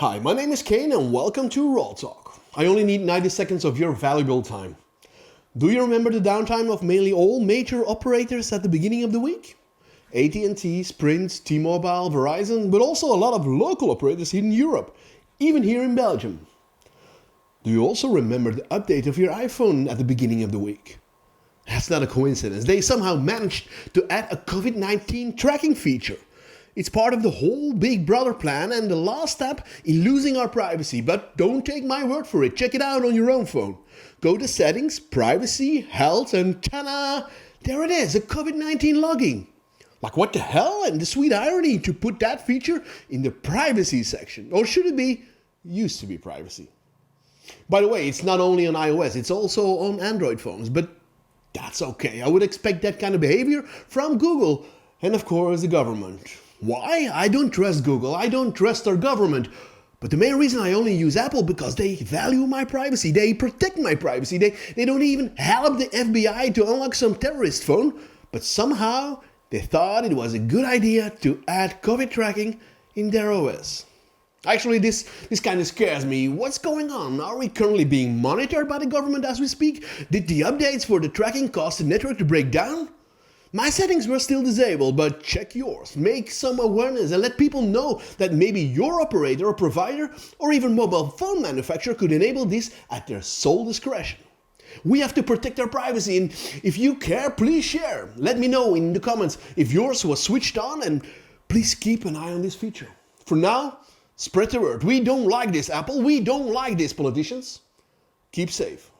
Hi, my name is Kane and welcome to Raw Talk. I only need 90 seconds of your valuable time. Do you remember the downtime of mainly all major operators at the beginning of the week? AT&T, Sprint, T-Mobile, Verizon, but also a lot of local operators in Europe, even here in Belgium. Do you also remember the update of your iPhone at the beginning of the week? That's not a coincidence. They somehow managed to add a COVID-19 tracking feature. It's part of the whole Big Brother plan and the last step in losing our privacy. But don't take my word for it. Check it out on your own phone. Go to Settings, Privacy, Health, and ta-da! There it is, a COVID-19 logging. Like what the hell? And the sweet irony to put that feature in the privacy section. Or should it be? Used to be privacy. By the way, it's not only on iOS, it's also on Android phones. But that's okay. I would expect that kind of behavior from Google and of course the government. Why? I don't trust Google, I don't trust our government. But the main reason I only use Apple because they value my privacy, they protect my privacy, they don't even help the FBI to unlock some terrorist phone, but somehow they thought it was a good idea to add COVID tracking in their OS. Actually, this kind of scares me. What's going on? Are we currently being monitored by the government as we speak? Did the updates for the tracking cause the network to break down? My settings were still disabled, but check yours. Make some awareness and let people know that maybe your operator or provider or even mobile phone manufacturer could enable this at their sole discretion. We have to protect our privacy, and if you care, please share. Let me know in the comments if yours was switched on, and please keep an eye on this feature. For now, spread the word. We don't like this, Apple. We don't like these politicians. Keep safe.